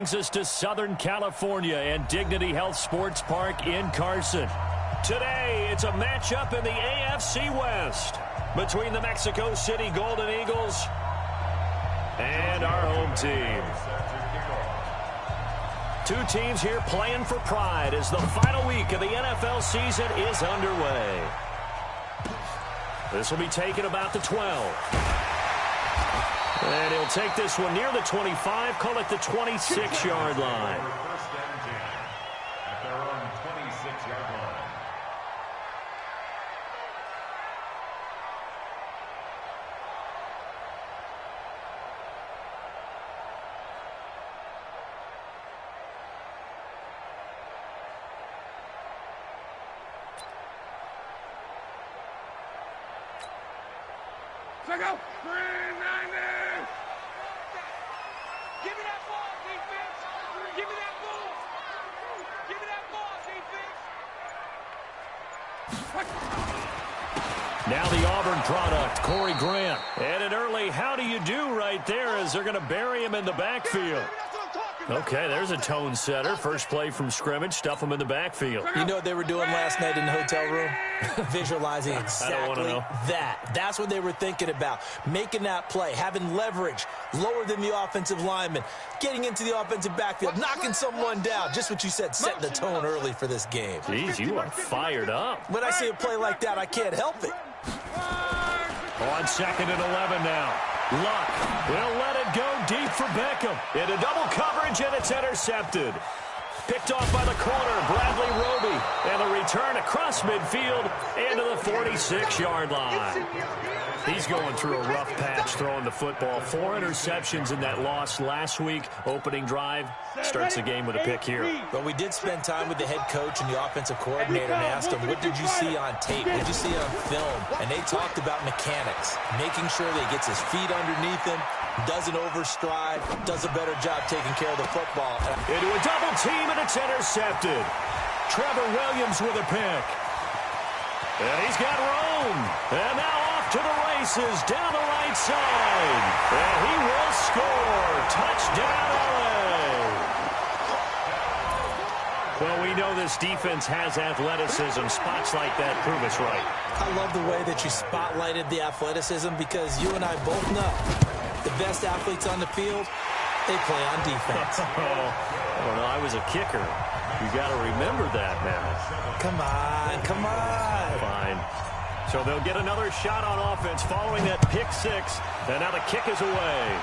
Brings us to Southern California and Dignity Health Sports Park in Carson. Today, it's a matchup in the AFC West between the Mexico City Golden Eagles and our home team. Two teams here playing for pride as the final week of the NFL season is underway. This will be taken about the 12. And he'll take this one near the 25, call it the 26-yard line. First and 10 at their own 26-yard line. Check out 390. Give me that ball, defense. Give me that ball. Give me that ball, defense. Now the Auburn product, Corey Grant. And an early how do you do right there as they're going to bury him in the backfield. Okay, there's a tone setter. First play from scrimmage, stuff him in the backfield. You know what they were doing last night in the hotel room? Visualizing exactly that. That's what they were thinking about. Making that play, having leverage, lower than the offensive lineman, getting into the offensive backfield, knocking someone down. Just what you said, setting the tone early for this game. Jeez, you are fired up. When I see a play like that, I can't help it. On 2nd and 11 now. Luck will let it go deep for Beckham. Into double coverage, and it's intercepted. Picked off by the corner, Bradley Roby. And the return across midfield into the 46-yard line. He's going through a rough patch throwing the football. 4 interceptions in that loss last week. Opening drive starts the game with a pick here. But we did spend time with the head coach and the offensive coordinator and asked him, what did you see on tape? What did you see on film? And they talked about mechanics, making sure that he gets his feet underneath him, doesn't overstride, does a better job taking care of the football. Into a double team, and it's intercepted. Trevor Williams with a pick. And he's got room. And now off to the races down the right side. And he will score. Touchdown, LA. Well, we know this defense has athleticism. Spots like that prove us right. I love the way that you spotlighted the athleticism because you and I both know the best athletes on the field, they play on defense. I don't know. I was a kicker. You got to remember that now. Come on, come on. Fine. So they'll get another shot on offense following that pick 6. And now the kick is away.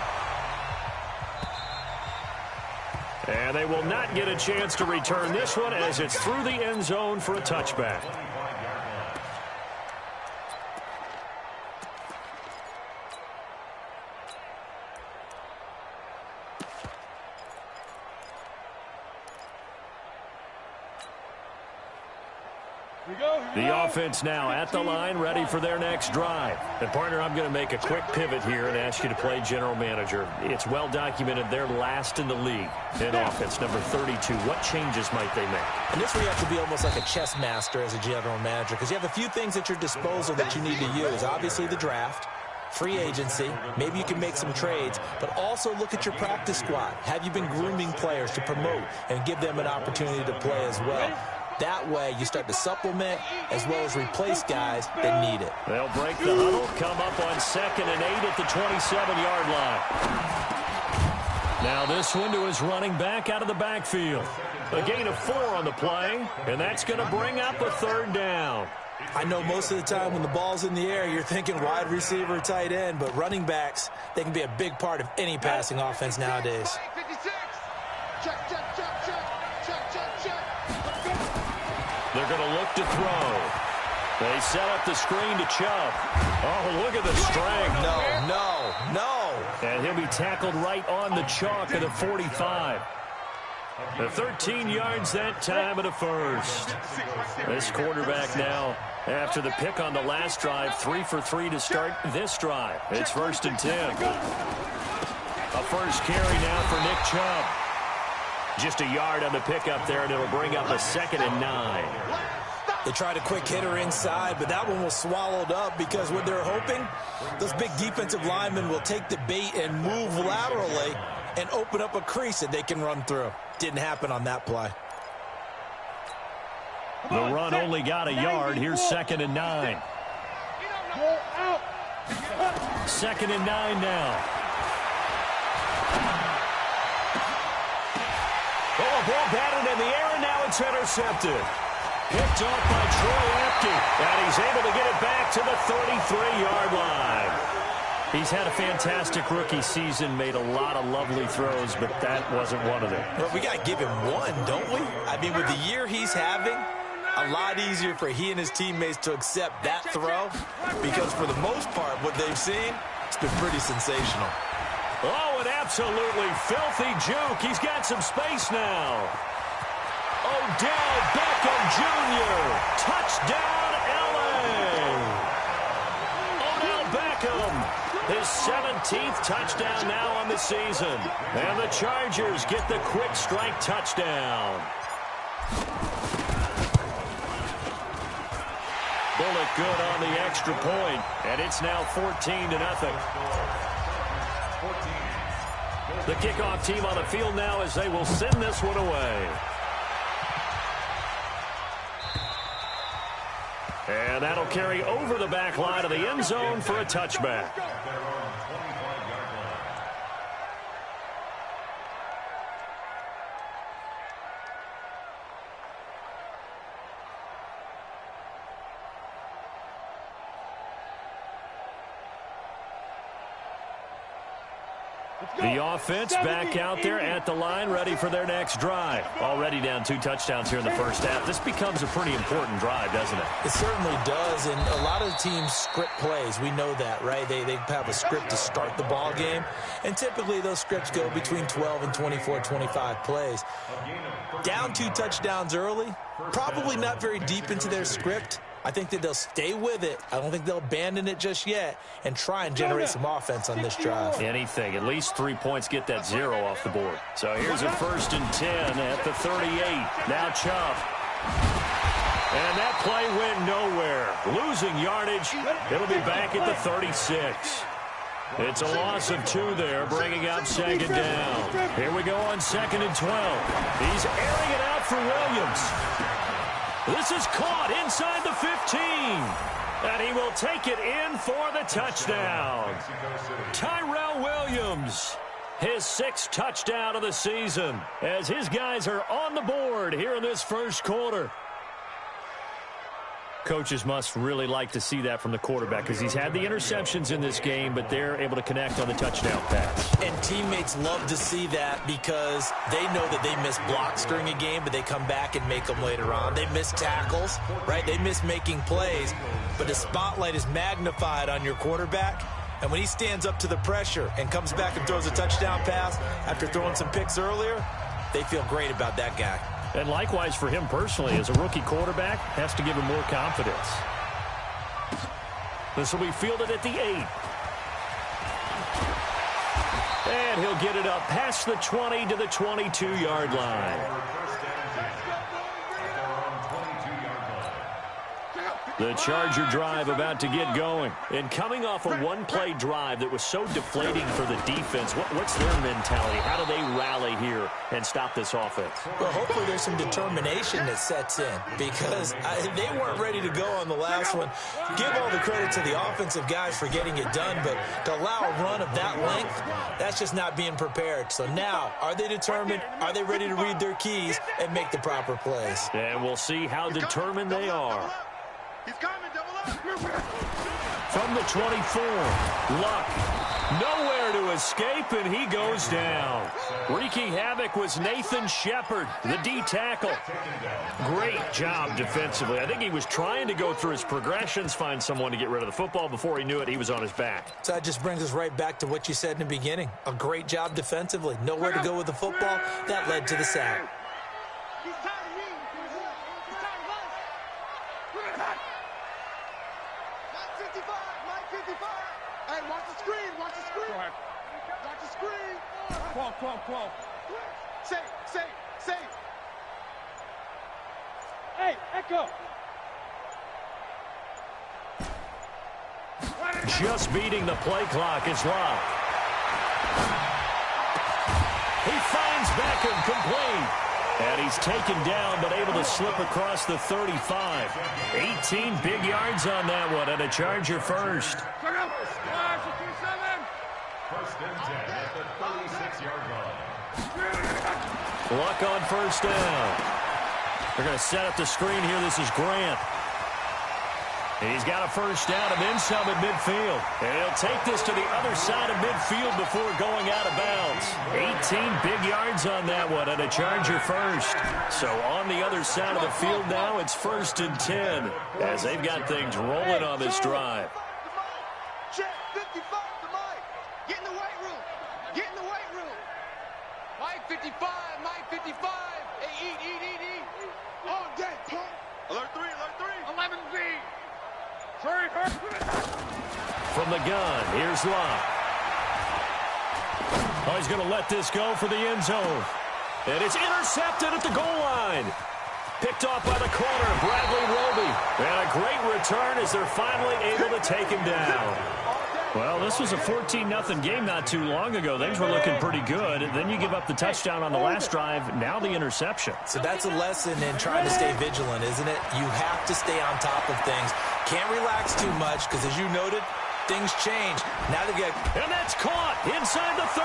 And they will not get a chance to return this one as it's through the end zone for a touchback. The offense now at the line, ready for their next drive. And, partner, I'm going to make a quick pivot here and ask you to play general manager. It's well documented they're last in the league in offense, number 32. What changes might they make? And this where you have to be almost like a chess master as a general manager because you have a few things at your disposal that you need to use. Obviously, the draft, free agency, maybe you can make some trades, but also look at your practice squad. Have you been grooming players to promote and give them an opportunity to play as well? That way, you start to supplement as well as replace guys that need it. They'll break the huddle, come up on 2nd and 8 at the 27-yard line. Now this one to his running back out of the backfield. A gain of 4 on the play, and that's going to bring up a 3rd down. I know most of the time when the ball's in the air, you're thinking wide receiver, tight end, but running backs, they can be a big part of any passing offense nowadays. Check, check, check, check. Check, check, check. They're going to look to throw. They set up the screen to Chubb. Oh, look at the strength. No. And he'll be tackled right on the chalk of the 45. The 13 yards that time of the first. This quarterback now, after the pick on the last drive, 3 for 3 to start this drive. It's 1st and 10. A first carry now for Nick Chubb. Just a yard on the pickup there, and it'll bring up a 2nd and 9. They tried a quick hitter inside, but that one was swallowed up because what they're hoping, those big defensive linemen will take the bait and move laterally and open up a crease that they can run through. Didn't happen on that play. The run only got a yard. Here's 2nd and 9. 2nd and 9 now. Oh, a ball batted in the air, and now it's intercepted. Picked off by Troy Apke, and he's able to get it back to the 33-yard line. He's had a fantastic rookie season, made a lot of lovely throws, but that wasn't one of them. Well, we got to give him one, don't we? I mean, with the year he's having, a lot easier for he and his teammates to accept that throw because for the most part, what they've seen, it's been pretty sensational. Oh, an absolutely filthy juke. He's got some space now. Odell Beckham Jr. Touchdown, L.A. Odell Beckham, his 17th touchdown now on the season. And the Chargers get the quick strike touchdown. Bullet good on the extra point, and it's now 14-0. The kickoff team on the field now as they will send this one away. And that'll carry over the back line of the end zone for a touchback. The offense back out there at the line, ready for their next drive. Already down 2 touchdowns here in the first half. This becomes a pretty important drive, doesn't it? It certainly does, and a lot of teams script plays. We know that, right? They have a script to start the ball game, and typically those scripts go between 12 and 24, 25 plays. Down 2 touchdowns early, probably not very deep into their script. I think that they'll stay with it. I don't think they'll abandon it just yet and try and generate some offense on this drive. Anything. At least 3 points get that 0 off the board. So here's a 1st and 10 at the 38. Now Chubb. And that play went nowhere. Losing yardage. It'll be back at the 36. It's a loss of 2 there, bringing up 2nd down. Here we go on 2nd and 12. He's airing it out for Williams. This is caught inside the 15. And he will take it in for the touchdown. Tyrell Williams, his 6th touchdown of the season, as his guys are on the board here in this first quarter. Coaches must really like to see that from the quarterback because he's had the interceptions in this game, but they're able to connect on the touchdown pass. And teammates love to see that because they know that they miss blocks during a game, but they come back and make them later on. They miss tackles, right? They miss making plays, but the spotlight is magnified on your quarterback. And when he stands up to the pressure and comes back and throws a touchdown pass after throwing some picks earlier, they feel great about that guy. And likewise for him personally, as a rookie quarterback, has to give him more confidence. This will be fielded at the 8. And he'll get it up past the 20 to the 22-yard line. The Charger drive about to get going. And coming off a one-play drive that was so deflating for the defense, what's their mentality? How do they rally here and stop this offense? Well, hopefully there's some determination that sets in because they weren't ready to go on the last one. Give all the credit to the offensive guys for getting it done, but to allow a run of that length, that's just not being prepared. So now, are they determined? Are they ready to read their keys and make the proper plays? And we'll see how determined they are. He's coming, double up. From the 24, Luck. Nowhere to escape, and he goes down. Wreaking havoc was Nathan Shepard, the D tackle. Great job defensively. I think he was trying to go through his progressions, find someone to get rid of the football. Before he knew it, he was on his back. So that just brings us right back to what you said in the beginning. A great job defensively. Nowhere to go with the football. That led to the sack. He's tired of you. He's tired of us. 955. Hey, watch the screen. Watch the screen. Go ahead. Watch the screen. 12. Say. Hey, Echo. Just beating the play clock is Luck. finds Beckham complete. And he's taken down, but able to slip across the 35. 18 big yards on that one, and a Charger first. First and 10 at the 36-yard line. Luck on first down. They're going to set up the screen here. This is Grant. He's got a first down and then some at midfield. And he'll take this to the other side of midfield before going out of bounds. 18 big yards on that one and a Charger first. So on the other side of the field now, it's first and 10 as they've got things rolling on this drive. Check 55 to Mike. Get in the weight room. Get in the weight room. Mike 55, Mike 55. Hey, eat. All day, punk. Alert 3, alert 3. 11Z. Sorry, From the gun, here's Locke. Oh, he's going to let this go for the end zone. And it's intercepted at the goal line. Picked off by the corner, Bradley Roby. And a great return as they're finally able to take him down. Well, this was a 14-0 game not too long ago. Things were looking pretty good. Then you give up the touchdown on the last drive. Now the interception. So that's a lesson in trying to stay vigilant, isn't it? You have to stay on top of things. Can't relax too much because, as you noted, things change. Now they've got... And that's caught inside the 30.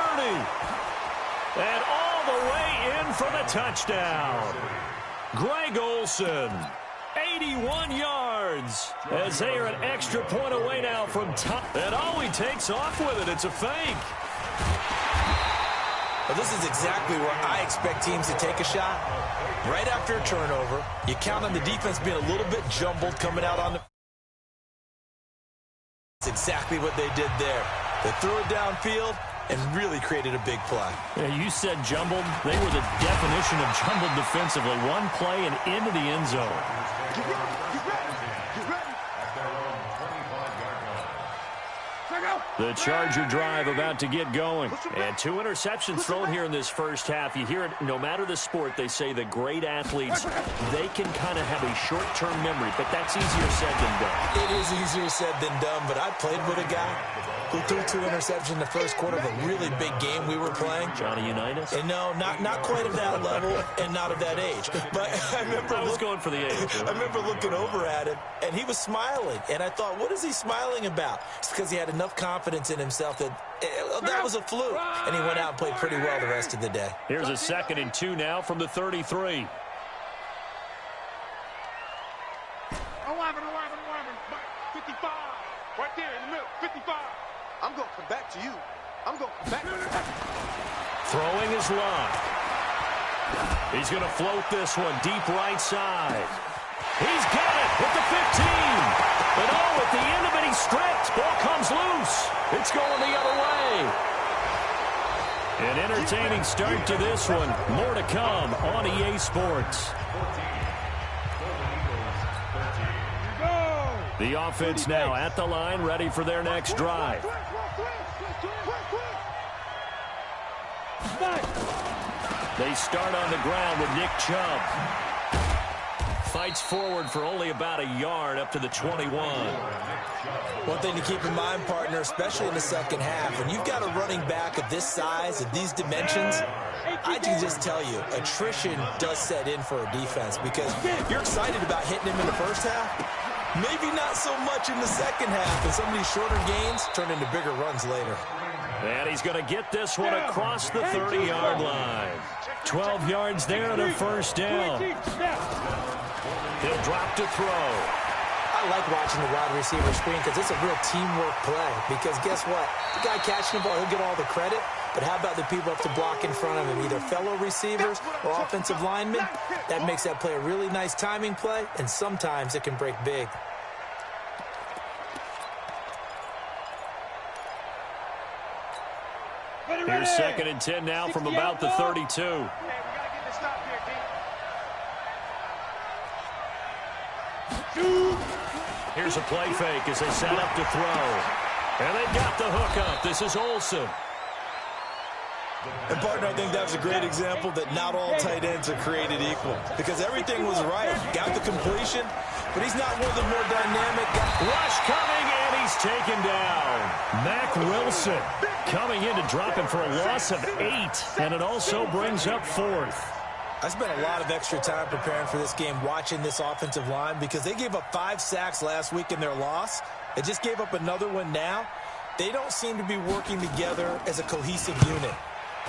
And all the way in for the touchdown. Greg Olsen. 81 yards as they are an extra point away now from top. And he takes off with it. It's a fake. Well, this is exactly where I expect teams to take a shot. Right after a turnover, you count on the defense being a little bit jumbled coming out on the... That's exactly what they did there. They threw it downfield and really created a big play. Yeah, you said jumbled. They were the definition of jumbled defensively. One play and into the end zone. Get ready. Get ready. At their own 25-yard line. The Charger drive about to get going. And 2 interceptions thrown here in this first half. You hear it, no matter the sport, they say the great athletes, they can kind of have a short-term memory, but that's easier said than done. It is easier said than done, but I played with a guy who threw 2 interceptions in the first quarter of a really big game we were playing. Johnny Unitas? And no, not quite of that level and not of that age. But I was going for the age. I remember looking over at him, and he was smiling. And I thought, what is he smiling about? It's because he had enough confidence in himself that that was a fluke. And he went out and played pretty well the rest of the day. Here's a 2nd and 2 now from the 33. 11, 55. Right there in the middle, 55. I'm going to come back to you. I'm going to come back to you. Throwing his Locke. He's going to float this one deep right side. He's got it with the 15. But at the end of it, he's stripped. Ball comes loose. It's going the other way. An entertaining start to this one. More to come on EA Sports. The offense now at the line, ready for their next drive. They start on the ground with Nick Chubb. Fights forward for only about a yard up to the 21. One thing to keep in mind, partner, especially in the second half, when you've got a running back of this size, of these dimensions, I can just tell you, attrition does set in for a defense because you're excited about hitting him in the first half. Maybe not so much in the second half, and some of these shorter gains turn into bigger runs later. And he's going to get this one across the 30-yard line. 12 yards there and a first down. He'll drop to throw. I like watching the wide receiver screen because it's a real teamwork play. Because guess what? The guy catching the ball, he'll get all the credit. But how about the people up to block in front of him, either fellow receivers or offensive linemen? That makes that play a really nice timing play, and sometimes it can break big. Here's 2nd and 10 now from about the 32. Here's a play fake as they set up to throw. And they've got the hook up. This is Olsen. And, partner, I think that was a great example that not all tight ends are created equal. Because everything was right. Got the completion, but he's not one of the more dynamic guys. Rush coming, and he he's taken down. Mack Wilson coming in to drop him for a loss of 8, and it also brings up 4th. I spent a lot of extra time preparing for this game watching this offensive line because they gave up 5 sacks last week in their loss. They just gave up another one now. They don't seem to be working together as a cohesive unit.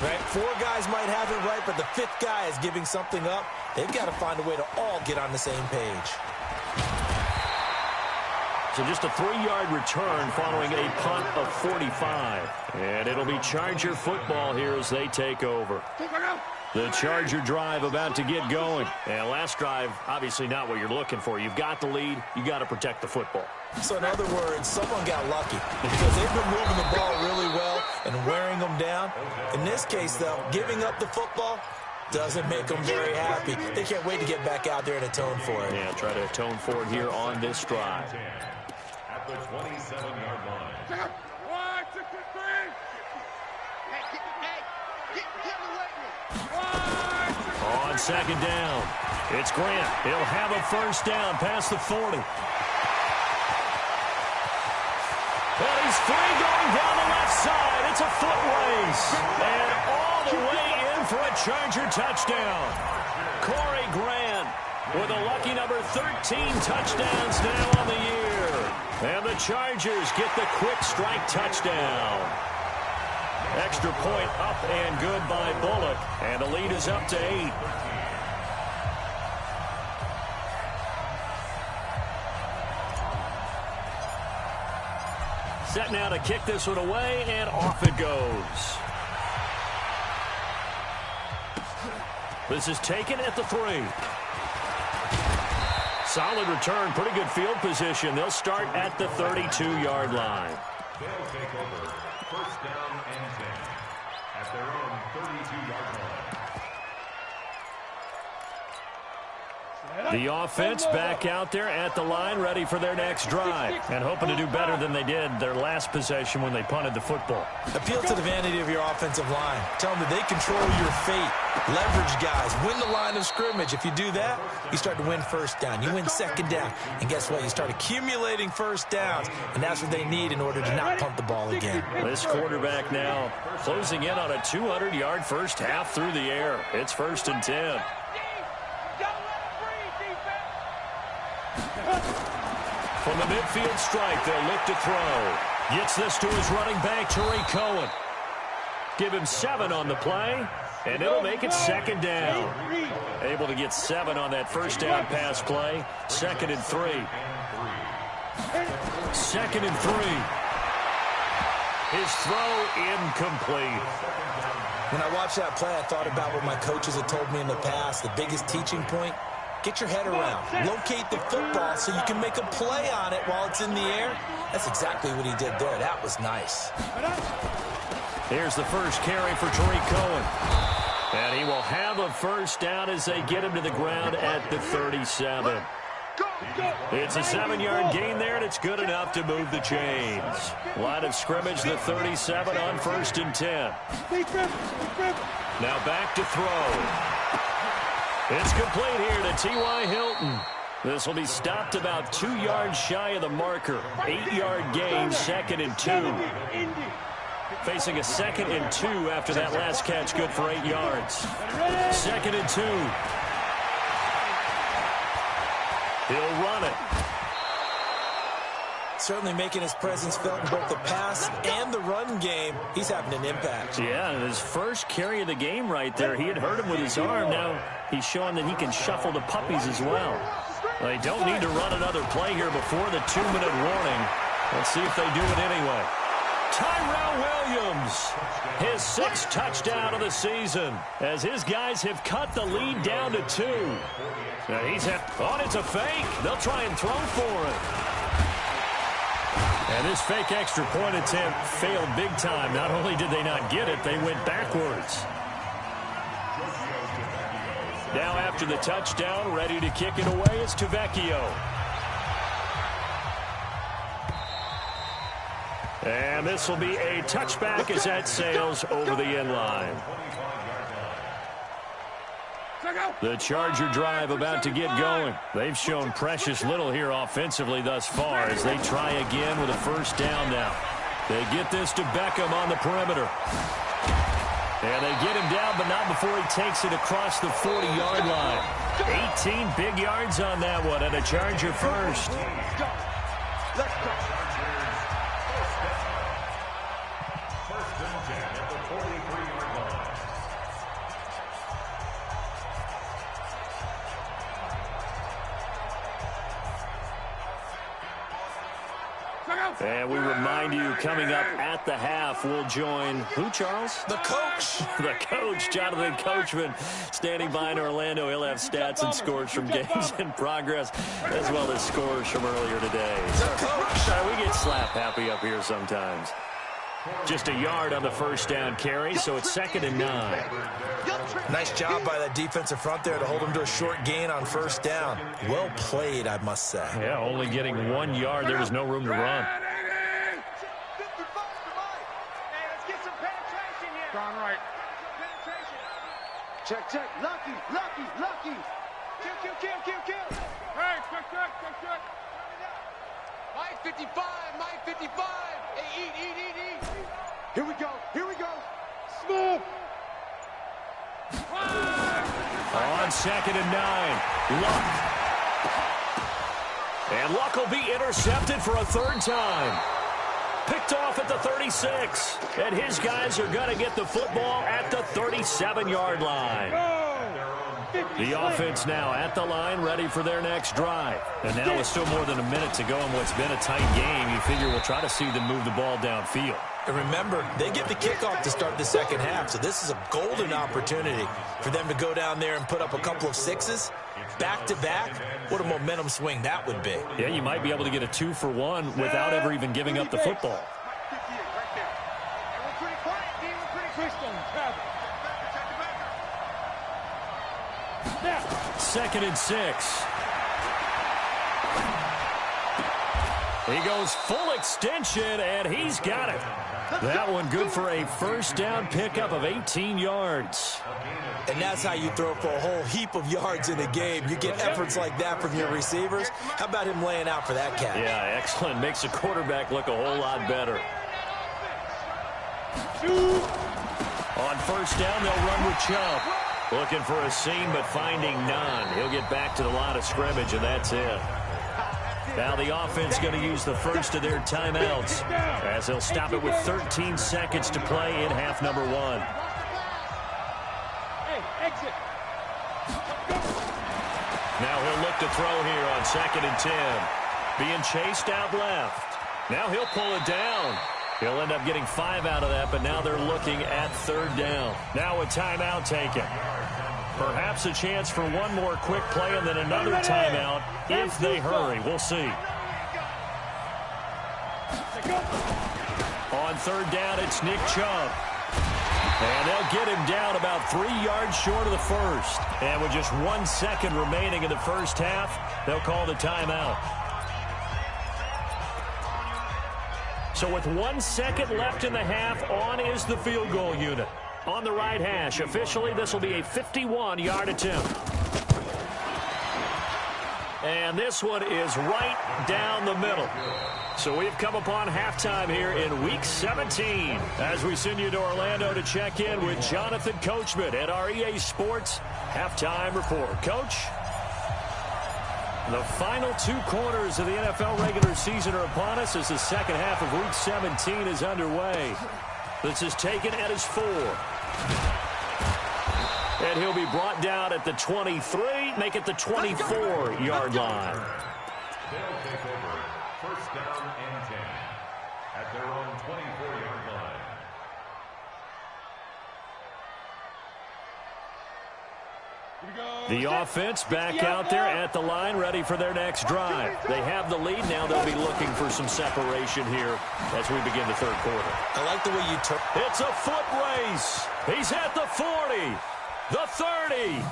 Right? 4 guys might have it right, but the 5th guy is giving something up. They've got to find a way to all get on the same page. So just a 3-yard return following a punt of 45. And it'll be Charger football here as they take over. The Charger drive about to get going. And last drive, obviously not what you're looking for. You've got the lead. You got to protect the football. So in other words, someone got lucky because they've been moving the ball really well and wearing them down. In this case, though, giving up the football doesn't make them very happy. They can't wait to get back out there and atone for it. Yeah, try to atone for it here on this drive. At the 27-yard line. 1, 2, 3. Get away from me. 1, 2, 3. On second down, it's Grant. He'll have a first down past the 40. Well, he's free going down the left side. It's a foot race. And all the way in for a Charger touchdown. Corey Grant with a lucky number 13 touchdowns now on the year. And the Chargers get the quick strike touchdown. Extra point up and good by Bullock. And the lead is up to 8. Set now to kick this one away, and off it goes. This is taken at the 3. Solid return, pretty good field position. They'll start at the 32-yard line. They'll take over first down and 10 at their own 32-yard line. The offense back out there at the line, ready for their next drive, and hoping to do better than they did their last possession when they punted the football. Appeal to the vanity of your offensive line. Tell them that they control your fate. Leverage guys. Win the line of scrimmage. If you do that, you start to win first down. You win second down. And guess what? You start accumulating first downs, and that's what they need in order to not punt the ball again. This quarterback now closing in on a 200-yard first half through the air. It's 1st and 10. From the midfield stripe, they'll look to throw. Gets this to his running back, Tariq Cohen. Give him 7 on the play, and it'll make it 2nd down. Able to get 7 on that first down pass play. 2nd and 3. 2nd and 3. His throw incomplete. When I watched that play, I thought about what my coaches had told me in the past. The biggest teaching point: get your head around. Locate the football so you can make a play on it while it's in the air. That's exactly what he did there. That was nice. Here's the first carry for Tariq Cohen. And he will have a first down as they get him to the ground at the 37. It's a 7-yard gain there, and it's good enough to move the chains. Line of scrimmage, the 37 on 1st and 10. Now back to throw. It's complete here to T.Y. Hilton. This will be stopped about 2 yards shy of the marker. 8-yard gain, 2nd and 2. Facing a 2nd and 2 after that last catch, good for 8 yards. 2nd and 2. He'll run it. Certainly making his presence felt in both the pass and the run game. He's having an impact. Yeah, and his first carry of the game right there, he had hurt him with his arm. Now he's showing that he can shuffle the puppies as well. They don't need to run another play here before the 2-minute warning. Let's see if they do it anyway. Tyrell Williams, his 6th touchdown of the season, as his guys have cut the lead down to 2. Now it's a fake. They'll try and throw for it. And this fake extra point attempt failed big time. Not only did they not get it, they went backwards. Now after the touchdown, ready to kick it away is Tavecchio. And this will be a touchback as that sails over the end line. The Charger drive about to get going. They've shown precious little here offensively thus far as they try again with a first down now. They get this to Beckham on the perimeter. And they get him down, but not before he takes it across the 40-yard line. 18 big yards on that one, and a Charger first. Let's go. First and 10 at the 43-yard line. And we remind you, coming up at the half, we'll join who, Charles? The coach. The coach, Jonathan Coachman, standing by in Orlando. He'll have stats and scores from games in progress, as well as scores from earlier today. The coach. We get slap happy up here sometimes. Just a yard on the first down carry, so it's 2nd and 9. Nice job by that defensive front there to hold him to a short gain on first down. Well played, I must say. Yeah, only getting 1 yard. There was no room to run. Gone right. Check, check. Lucky, lucky, lucky. Kill. Hey, check. Mike 55, Mike 55. Hey, eat. Here we go. Smooth. On 2nd and 9, Luck. And Luck will be intercepted for a 3rd time. Picked off at the 36. And his guys are going to get the football at the 37-yard line. The offense now at the line, ready for their next drive. And now with still more than a minute to go in what's been a tight game, you figure we'll try to see them move the ball downfield. And remember, they get the kickoff to start the second half, so this is a golden opportunity for them to go down there and put up a couple of sixes. Back-to-back, what a momentum swing that would be. Yeah, you might be able to get a 2-for-1 without ever even giving up the football. We're pretty quiet, D. We're pretty Christian. 2nd and 6. He goes full extension, and he's got it. That one good for a first down pickup of 18 yards. And that's how you throw for a whole heap of yards in a game. You get efforts like that from your receivers. How about him laying out for that catch? Yeah, excellent. Makes the quarterback look a whole lot better. On first down, they'll run with Chubb. Looking for a seam, but finding none. He'll get back to the line of scrimmage, and that's it. Now the offense going to use the first of their timeouts as they'll stop it with 13 seconds to play in half number 1. Hey, exit. Now he'll look to throw here on 2nd and 10. Being chased out left. Now he'll pull it down. He'll end up getting 5 out of that, but now they're looking at 3rd down. Now a timeout taken. Perhaps a chance for one more quick play and then another timeout if they hurry. We'll see. On 3rd down, it's Nick Chubb. And they'll get him down about 3 yards short of the first. And with just 1 second remaining in the first half, they'll call the timeout. So with 1 second left in the half, on is the field goal unit. On the right hash, officially, this will be a 51-yard attempt. And this one is right down the middle. So we've come upon halftime here in Week 17 as we send you to Orlando to check in with Jonathan Coachman at our EA Sports Halftime Report. Coach? The final 2 quarters of the NFL regular season are upon us as the second half of Week 17 is underway. This is taken at his 4. And he'll be brought down at the 23, make it the 24-yard line. They'll take over first down and 10 at their own 24-yard line. The offense back out there at the line, ready for their next drive. They have the lead. Now they'll be looking for some separation here as we begin the 3rd quarter. I like the way you took. It's a foot race. He's at the 40, the 30.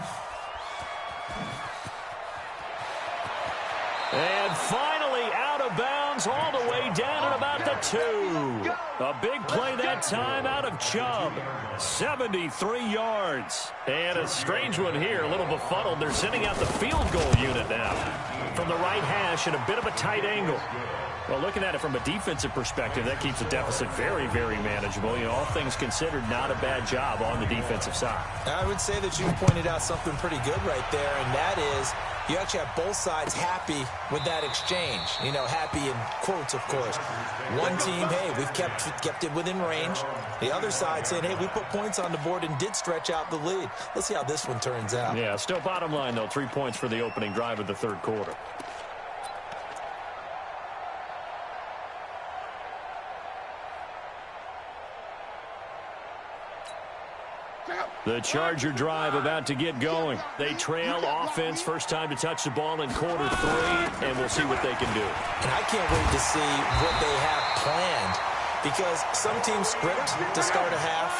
And finally out of bounds goes all the way down at about the 2. A big play that time out of Chubb. 73 yards. And a strange one here, a little befuddled. They're sending out the field goal unit now from the right hash at a bit of a tight angle. Well, looking at it from a defensive perspective, that keeps the deficit very, very manageable. You know, all things considered, not a bad job on the defensive side. I would say that you pointed out something pretty good right there, and that is you actually have both sides happy with that exchange. You know, happy in quotes, of course. One team, hey, we've kept it within range. The other side saying, hey, we put points on the board and did stretch out the lead. Let's see how this one turns out. Yeah, still bottom line, though, 3 points for the opening drive of the third quarter. The Charger drive about to get going. They trail offense, first time to touch the ball in quarter 3, and we'll see what they can do. And I can't wait to see what they have planned, because some teams script to start a half.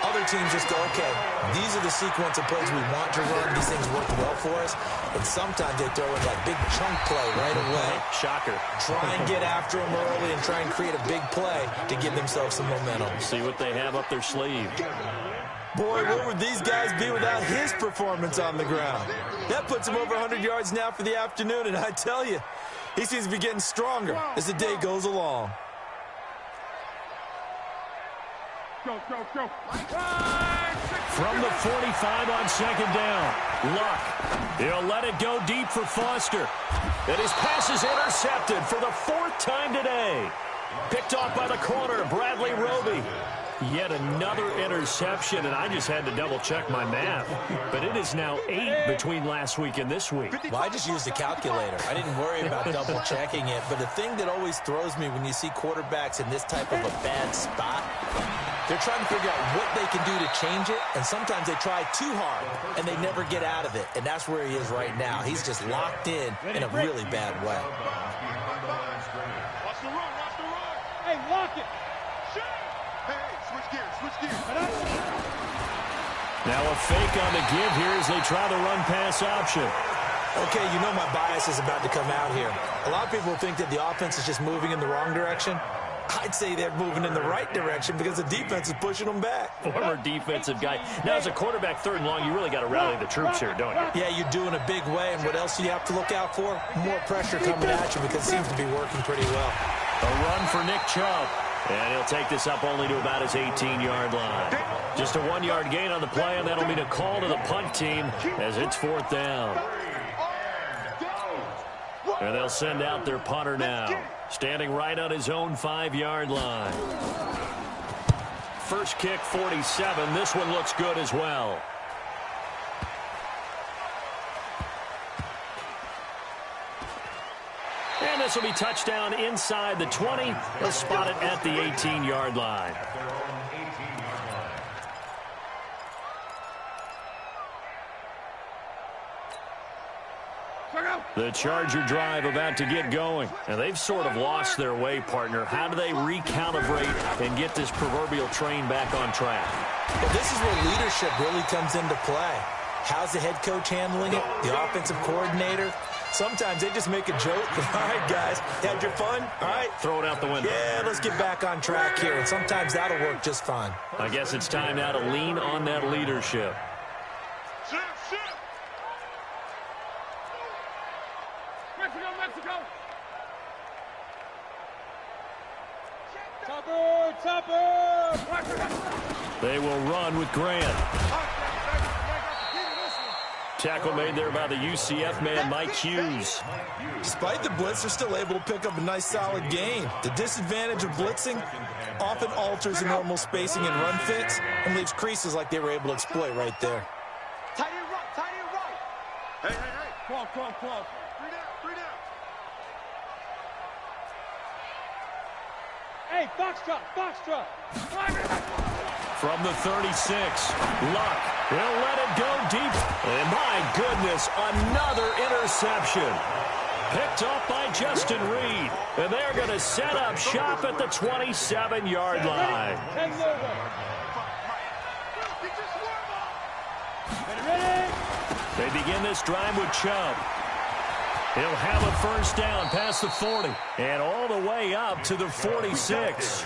Other teams just go, okay, these are the sequence of plays we want to run. These things work well for us. And sometimes they throw in that big chunk play right away. Shocker. Try and get after them early and try and create a big play to give themselves some momentum. See what they have up their sleeve. Boy, where would these guys be without his performance on the ground? That puts him over 100 yards now for the afternoon, and I tell you, he seems to be getting stronger as the day goes along. Go. From the 45 on second down, Luck. He'll let it go deep for Foster. And his pass is intercepted for the 4th time today. Picked off by the corner, Bradley Roby. Yet another interception, and I just had to double-check my math. But it is now 8 between last week and this week. Well, I just used a calculator. I didn't worry about double-checking it. But the thing that always throws me when you see quarterbacks in this type of a bad spot, they're trying to figure out what they can do to change it, and sometimes they try too hard, and they never get out of it. And that's where he is right now. He's just locked in a really bad way. Watch the run. Hey, lock it. Hey, switch gears. Now a fake on the give here as they try the run-pass option. Okay, you know my bias is about to come out here. A lot of people think that the offense is just moving in the wrong direction. I'd say they're moving in the right direction because the defense is pushing them back. Former defensive guy. Now, as a quarterback, 3rd and long, you really got to rally the troops here, don't you? Yeah, you do in a big way, and what else do you have to look out for? More pressure coming at you because it seems to be working pretty well. A run for Nick Chubb. And he'll take this up only to about his 18-yard line. Just a 1-yard gain on the play, and that'll mean a call to the punt team as it's 4th down. And they'll send out their punter now, standing right on his own 5-yard line. First kick, 47. This one looks good as well. And this will be touchdown inside the 20. They'll spot it at the 18-yard line. The Charger drive about to get going. And they've sort of lost their way, partner. How do they recalibrate and get this proverbial train back on track? Well, this is where leadership really comes into play. How's the head coach handling it? The offensive coordinator? Sometimes they just make a joke. All right, guys, had your fun? All right. Throw it out the window. Yeah, let's get back on track here. And sometimes that'll work just fine. I guess it's time now to lean on that leadership. Mexico. Topper. They will run with Grant. Tackle made there by the UCF man, Mike Hughes. Despite the blitz, they're still able to pick up a nice, solid gain. The disadvantage of blitzing often alters the normal spacing and run fits and leaves creases like they were able to exploit right there. Tight end right. Hey. Come on. 3 down. Hey, Foxtrot. From the 36, Luck will let it go deep. And my goodness, another interception. Picked up by Justin Reed. And they're going to set up shop at the 27-yard line. They begin this drive with Chubb. He'll have a first down past the 40 and all the way up to the 46.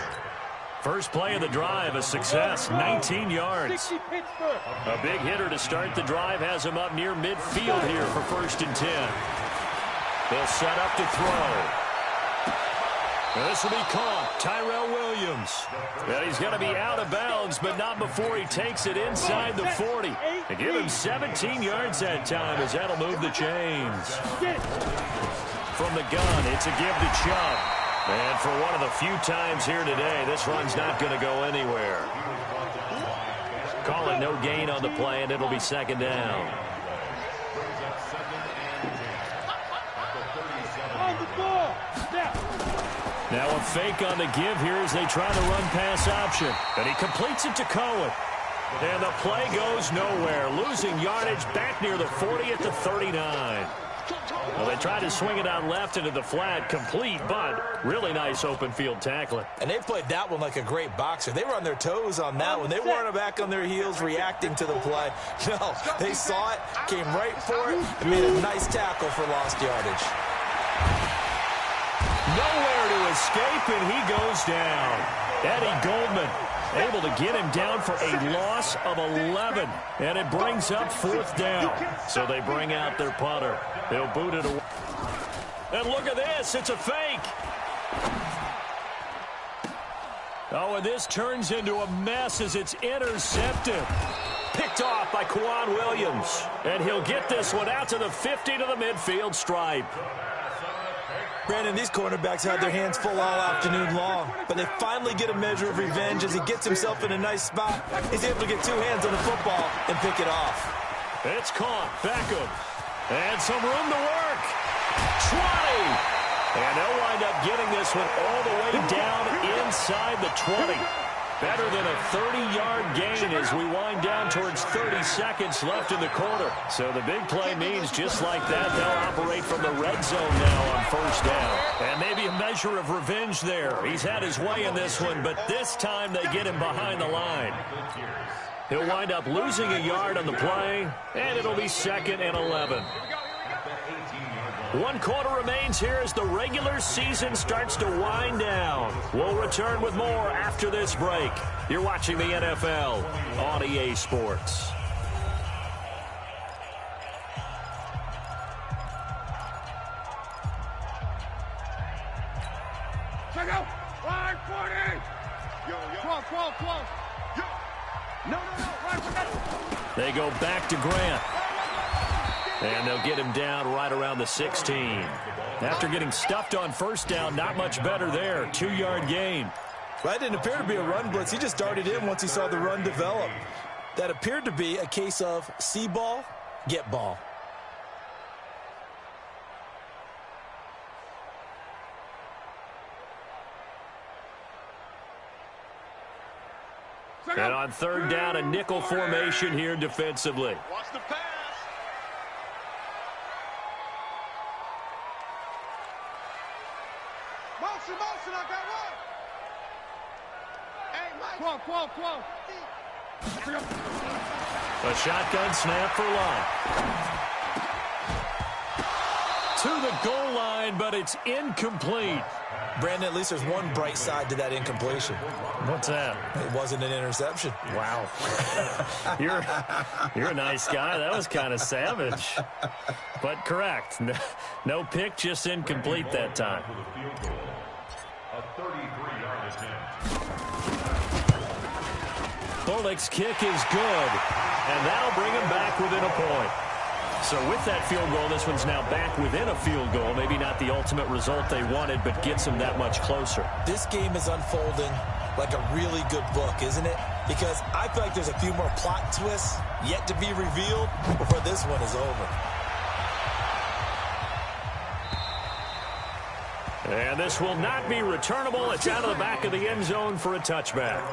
First play of the drive, a success, 19 yards. A big hitter to start the drive has him up near midfield here for 1st and 10. They'll set up to throw. This will be caught. Tyrell Williams. And he's going to be out of bounds, but not before he takes it inside the 40. They give him 17 yards that time as that'll move the chains. From the gun, it's a give to Chubb. And for one of the few times here today, this run's not going to go anywhere. Call it no gain on the play, and it'll be 2nd down. Now a fake on the give here as they try to run pass option. And he completes it to Cohen. And the play goes nowhere. Losing yardage back near the 40 at the 39. Well, they tried to swing it out left into the flat, complete, but really nice open field tackling. And they played that one like a great boxer. They were on their toes on that one. They weren't back on their heels reacting to the play. No, they saw it, came right for it, and made a nice tackle for lost yardage. Nowhere to escape, and he goes down. Eddie Goldman able to get him down for a loss of 11, and it brings up 4th down. So they bring out their punter. They'll boot it away. And look at this. It's a fake. Oh, and this turns into a mess as it's intercepted. Picked off by Kwan Williams. And he'll get this one out to the 50 to the midfield stripe. Brandon, these cornerbacks had their hands full all afternoon long, but they finally get a measure of revenge as he gets himself in a nice spot. He's able to get 2 hands on the football and pick it off. It's caught. Beckham. And some room to work. 20. And they'll wind up getting this one all the way down inside the 20. Better than a 30-yard gain as we wind down towards 30 seconds left in the quarter. So the big play means just like that, they'll operate from the red zone now on 1st down. And maybe a measure of revenge there. He's had his way in this one, but this time they get him behind the line. He'll wind up losing a yard on the play, and it'll be 2nd and 11. 1 quarter remains here as the regular season starts to wind down. We'll return with more after this break. You're watching the NFL on EA Sports. Check out. Line 40. Yo, 12. Yo. No. Right for that. They go back to Grant. And they'll get him down right around the 16. After getting stuffed on 1st down, not much better there. 2-yard gain. Well, that didn't appear to be a run blitz. He just darted in once he saw the run develop. That appeared to be a case of see ball, get ball. And on 3rd down, a nickel formation here defensively. Watch the pass. Motion, I got one. Hey, Mike. 12. A shotgun snap for Locke. To the goal line, but it's incomplete. Brandon, at least there's one bright side to that incompletion. What's that? It wasn't an interception. Wow. You're a nice guy. That was kind of savage. But correct. No pick, just incomplete that time. A 33-yard attempt. Bullock's kick is good, and that'll bring him back within a point. So with that field goal, this one's now back within a field goal. Maybe not the ultimate result they wanted, but gets them that much closer. This game is unfolding like a really good book, isn't it? Because I feel like there's a few more plot twists yet to be revealed before this one is over. And this will not be returnable. It's out of the back of the end zone for a touchback.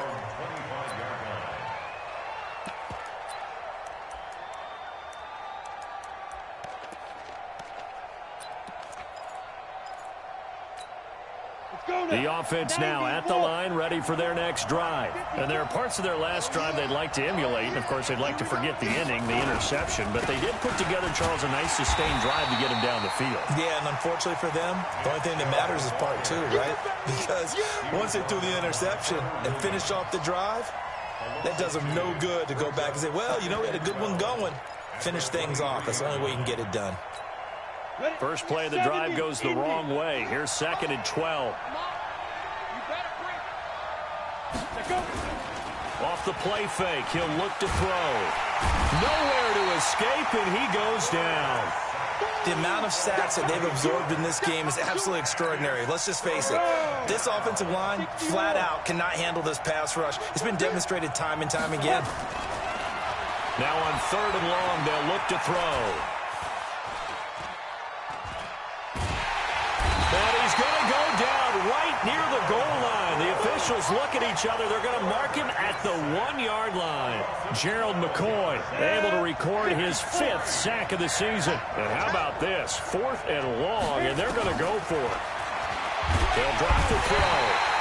The offense now at the line, ready for their next drive. And there are parts of their last drive they'd like to emulate. And, of course, they'd like to forget the inning, the interception. But they did put together, Charles, a nice sustained drive to get him down the field. Yeah, and unfortunately for them, the only thing that matters is part two, right? Because once they threw the interception and finished off the drive, that does them no good to go back and say, well, you know, we had a good one going. Finish things off. That's the only way you can get it done. First play of the drive goes the wrong way. Here's 2nd and 12. Off the play fake, he'll look to throw. Nowhere to escape, and he goes down. The amount of sacks that they've absorbed in this game is absolutely extraordinary. Let's just face it. This offensive line, flat out, cannot handle this pass rush. It's been demonstrated time and time again. Now on 3rd and long, they'll look to throw. And he's going to go down right near the goal line. The officials look at each other. They're going to mark him at the 1-yard line. Gerald McCoy able to record his 5th sack of the season. And how about this? 4th and long, and they're going to go for it. They'll drop the throw,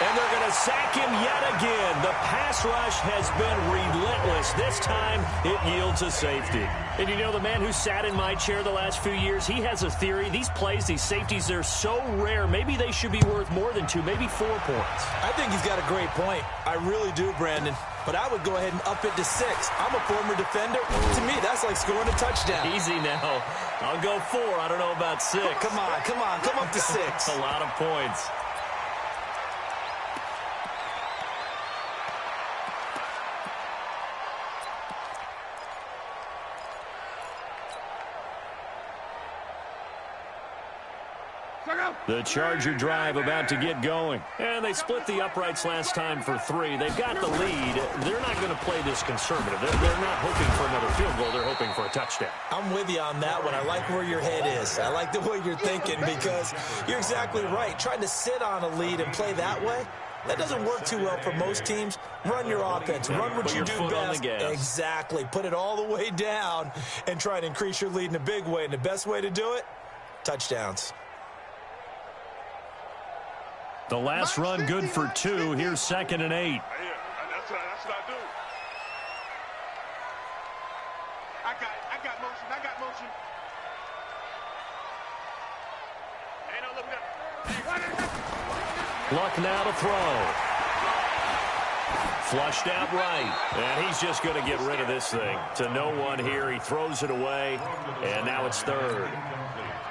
and they're going to sack him yet again. The pass rush has been relentless. This time, it yields a safety. And you know, the man who sat in my chair the last few years, he has a theory. These plays, these safeties, they're so rare. Maybe they should be worth more than 2, maybe 4 points. I think he's got a great point. I really do, Brandon. But I would go ahead and up it to 6. I'm a former defender. To me, that's like scoring a touchdown. Easy now. I'll go 4. I don't know about 6. Come on. Come up to 6. A lot of points. The Charger drive about to get going. And they split the uprights last time for 3. They've got the lead. They're not going to play this conservative. They're not hoping for another field goal. They're hoping for a touchdown. I'm with you on that one. I like where your head is. I like the way you're thinking because you're exactly right. Trying to sit on a lead and play that way, that doesn't work too well for most teams. Run your offense. Run what you do best. Exactly. Put it all the way down and try to increase your lead in a big way. And the best way to do it, touchdowns. The last run good for 2. Here's 2nd and 8. Yeah, that's what I do. I got motion. Hey, no, look. Luck now to throw. Flushed out right. And he's just going to get rid of this thing. To no one here. He throws it away. And now it's 3rd.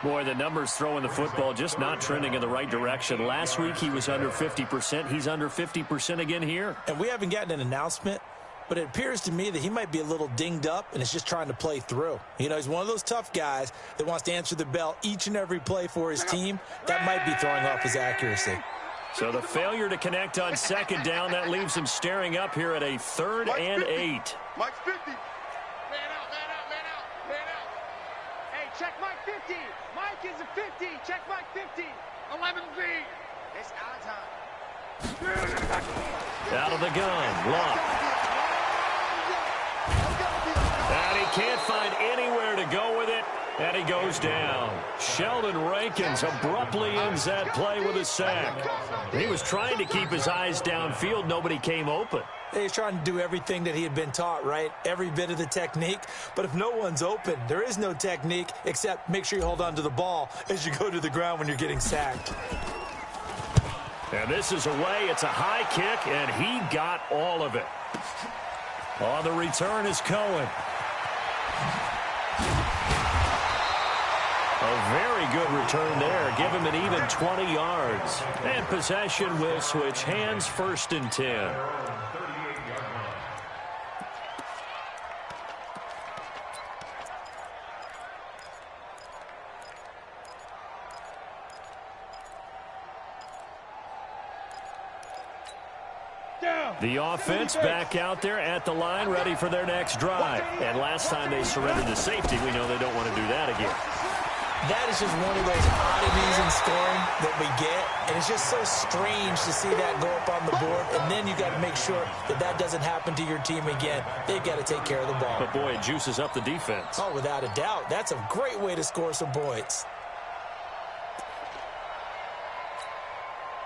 Boy, the numbers throwing the football just not trending in the right direction. Last week he was under 50%. He's under 50% again here. And we haven't gotten an announcement, but it appears to me that he might be a little dinged up and is just trying to play through. You know, he's one of those tough guys that wants to answer the bell each and every play for his team. That might be throwing off his accuracy. So the failure to connect on 2nd down, that leaves him staring up here at a 3rd and 8. Mike's 50. Man out. Hey, check Mike 50. Mike is a 50. Check Mike 50. 11B. It's our time. Out of the gun, Luck. And he can't find anywhere to go with it, and he goes down. Sheldon Rankins abruptly ends that play with a sack. He was trying to keep his eyes downfield. Nobody came open. He's trying to do everything that he had been taught, right? Every bit of the technique. But if no one's open, there is no technique except make sure you hold on to the ball as you go to the ground when you're getting sacked. And this is away. It's a high kick, and he got all of it. On the return is Cohen. A very good return there. Give him an even 20 yards. And possession will switch hands, 1st and 10. The offense back out there at the line, ready for their next drive. And last time they surrendered to safety, we know they don't want to do that again. That is just one of those oddities in scoring that we get. And it's just so strange to see that go up on the board. And then you got to make sure that that doesn't happen to your team again. They've got to take care of the ball. But, boy, it juices up the defense. Oh, without a doubt. That's a great way to score some points.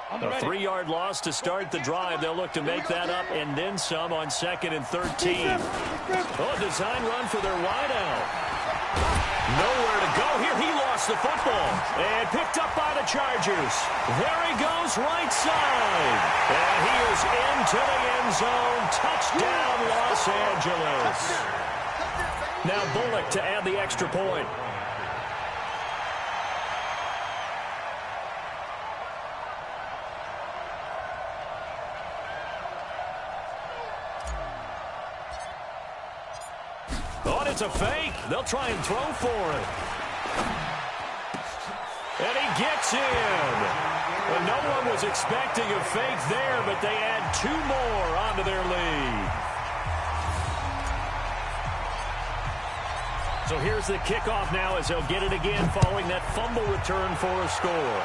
A 3-yard loss to start the drive. They'll look to make that up and then some on 2nd and 13. Oh, design run for their wideout. Nowhere to go here. He lost the football and picked up by the Chargers. There he goes, right side. And he is into the end zone. Touchdown, Los Angeles. Now Bullock to add the extra point. Oh, it's a fake. They'll try and throw for it. And he gets in. Well, no one was expecting a fake there, but they add 2 more onto their lead. So here's the kickoff now as they'll get it again following that fumble return for a score.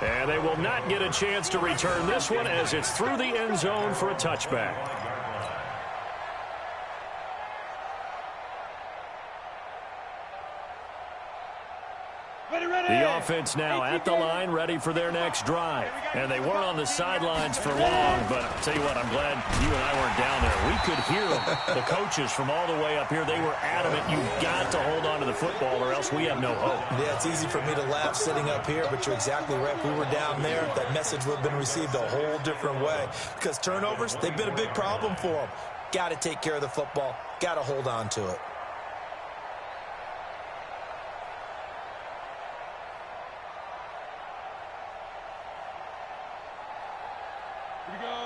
And they will not get a chance to return this one as it's through the end zone for a touchback. The offense now at the line, ready for their next drive. And they weren't on the sidelines for long, but I'll tell you what, I'm glad you and I weren't down there. We could hear them. The coaches from all the way up here, they were adamant, you've got to hold on to the football or else we have no hope. Yeah, it's easy for me to laugh sitting up here, but you're exactly right. If we were down there, that message would have been received a whole different way. Because turnovers, they've been a big problem for them. Got to take care of the football. Got to hold on to it.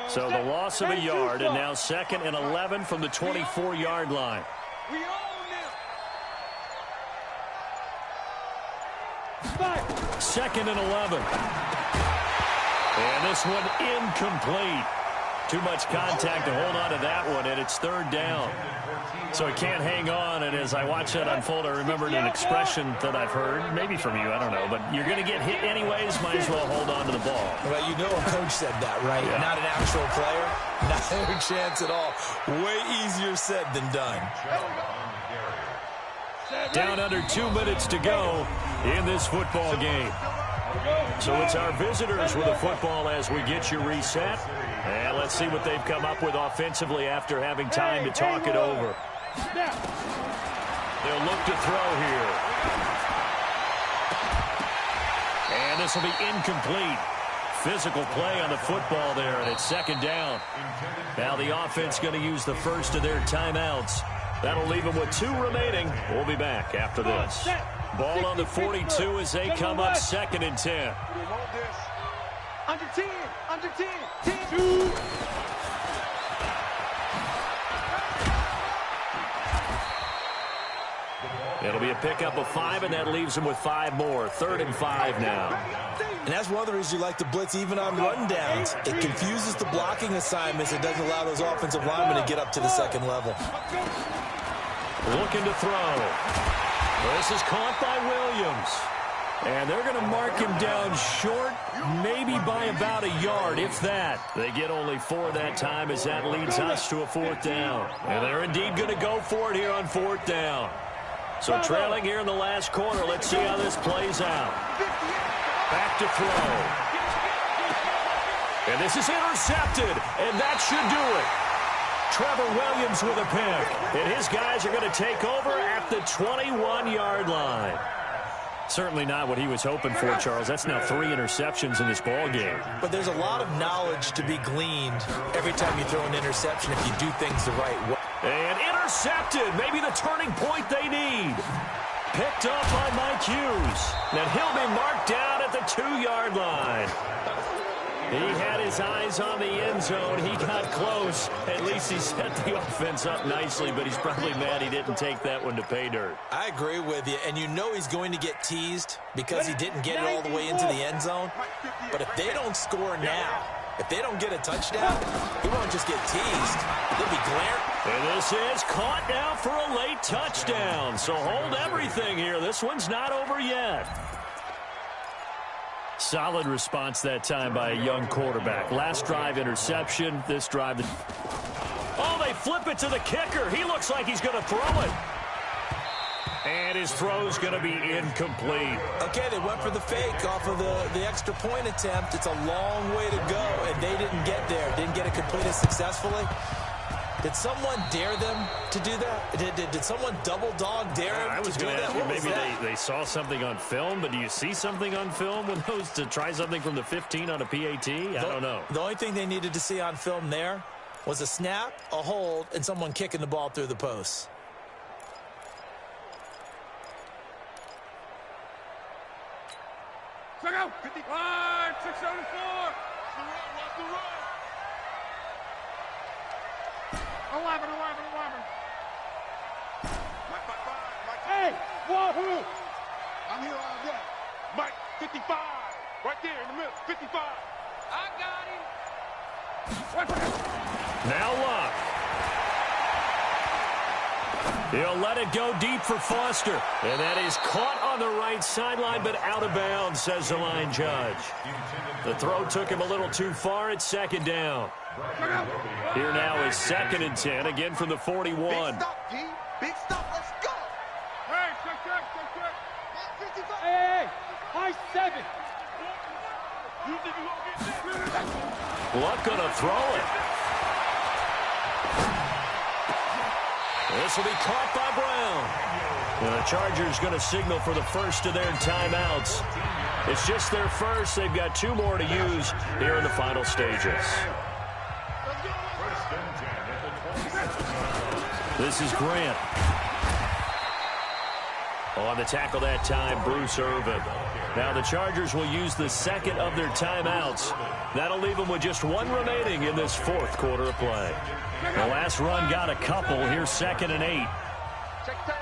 So the loss of a yard, and now 2nd and 11 from the 24-yard line. We own them. 2nd and 11. And this one incomplete. Too much contact to hold on to that one, and it's 3rd down. So he can't hang on, and as I watch that unfold, I remembered an expression that I've heard, maybe from you, I don't know, but you're going to get hit anyways, might as well hold on to the ball. Well, you know a coach said that, right? Yeah. Not an actual player. Not a chance at all. Way easier said than done. Down under 2 minutes to go in this football game. So it's our visitors with the football as we get you reset. And let's see what they've come up with offensively after having time to talk it over. They'll look to throw here. And this will be incomplete. Physical play on the football there, and it's 2nd down. Now the offense going to use the first of their timeouts. That'll leave them with 2 remaining. We'll be back after this. Ball on the 42 as they come up 2nd and 10. Under 10, under 10, 10. It'll be a pickup of 5, and that leaves them with 5 more. 3rd and 5 now. And that's one of the reasons you like to blitz even on run downs. It confuses the blocking assignments. It doesn't allow those offensive linemen to get up to the 2nd level. Looking to throw. This is caught by Williams. And they're going to mark him down short, maybe by about a yard, if that. They get only 4 that time as that leads us to a 4th down. And they're indeed going to go for it here on 4th down. So trailing here in the last quarter, let's see how this plays out. Back to throw. And this is intercepted, and that should do it. Trevor Williams with a pick. And his guys are going to take over at the 21-yard line. Certainly not what he was hoping for, Charles. That's now 3 interceptions in this ball game. But there's a lot of knowledge to be gleaned every time you throw an interception if you do things the right way. And intercepted. Maybe the turning point they need. Picked up by Mike Hughes. And he'll be marked down at the 2-yard line. He had his eyes on the end zone. He got close. At least he set the offense up nicely, but he's probably mad he didn't take that one to pay dirt. I agree with you, and you know he's going to get teased because he didn't get it all the way into the end zone. But if they don't score now, if they don't get a touchdown, he won't just get teased. They'll be glaring. And this is caught now for a late touchdown. So hold everything here. This one's not over yet. Solid response that time by a young quarterback. Last drive interception. This drive. Oh, they flip it to the kicker. He looks like he's going to throw it. And his throw's going to be incomplete. Okay, they went for the fake off of the extra point attempt. It's a long way to go, and they didn't get there. Didn't get it completed successfully. Did someone dare them to do that? Did someone double dog dare them I was going to ask you, maybe they saw something on film, but do you see something on film with those to try something from the 15 on a PAT? I don't know. The only thing they needed to see on film there was a snap, a hold, and someone kicking the ball through the post. Check out 55, 674. 11. Mike 55. Mike. Hey, wahoo! I'm here all day. Mike 55. Right there in the middle. 55. I got him. Now Luck. He'll let it go deep for Foster. And that is caught on the right sideline, but out of bounds, says the line judge. The throw took him a little too far at second down. Here now is 2nd and 10, again from the 41. Big stop, G. Big stop. Let's go. Hey, check. 55. Hey, high 7. You think you gonna get that? Luck gonna throw it. This will be caught by Brown. And the Chargers going to signal for the first of their timeouts. It's just their first. They've got 2 more to use here in the final stages. This is Grant. On the tackle that time, Bruce Irvin. Now the Chargers will use the second of their timeouts. That'll leave them with just 1 remaining in this 4th quarter of play. The last run got a couple. Here's 2nd and 8. Check tight.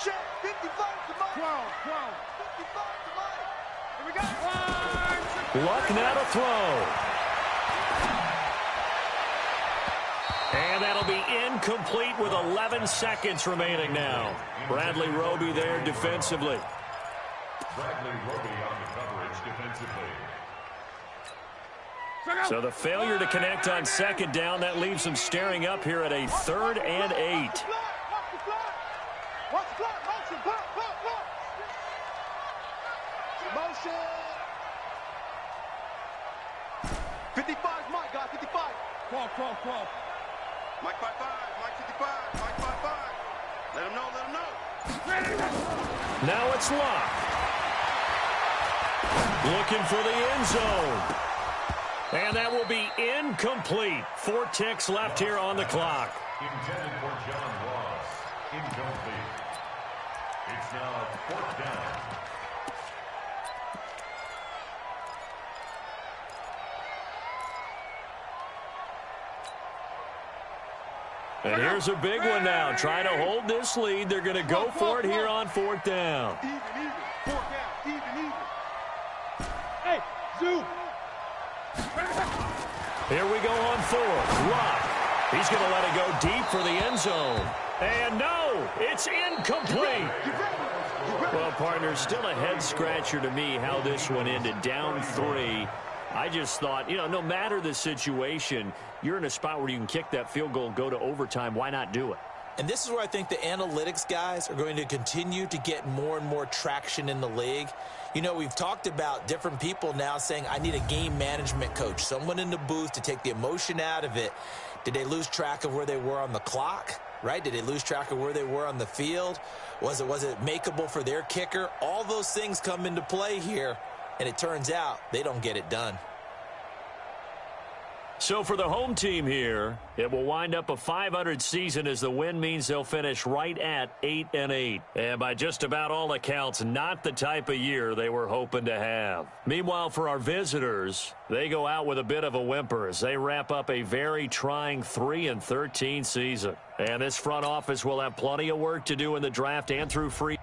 Check 55 to Mike. 12. 55 to Mike. Here we go. Luck now to throw. And that'll be incomplete with 11 seconds remaining now. Bradley Roby there defensively. Bradley Roby on the coverage defensively. So the failure to connect on 2nd down, that leaves them staring up here at a 3rd and 8. Watch the clock. Motion. 55 Mike, guys. 55. 12. Mike 55. Mike 55. Mike 55. Let him know. Now it's Luck. Looking for the end zone. And that will be incomplete. 4 ticks left here on the clock. Intended for John Ross. Incomplete. It's now 4th down. And here's a big one now. Trying to hold this lead. They're going to go for it here on 4th down. Even. 4th down. Even. Hey, zoom. Here we go on 4th. Luck. He's going to let it go deep for the end zone. And no, it's incomplete. Well, partner, still a head-scratcher to me how this one ended. Down 3. I just thought, no matter the situation, you're in a spot where you can kick that field goal, go to overtime. Why not do it? And this is where I think the analytics guys are going to continue to get more and more traction in the league. We've talked about different people now saying, I need a game management coach, someone in the booth to take the emotion out of it. Did they lose track of where they were on the clock, right? Did they lose track of where they were on the field? Was it makeable for their kicker? All those things come into play here, and it turns out they don't get it done. So for the home team here, it will wind up a .500 season as the win means they'll finish right at 8-8. And by just about all accounts, not the type of year they were hoping to have. Meanwhile, for our visitors, they go out with a bit of a whimper as they wrap up a very trying 3-13 season. And this front office will have plenty of work to do in the draft and through free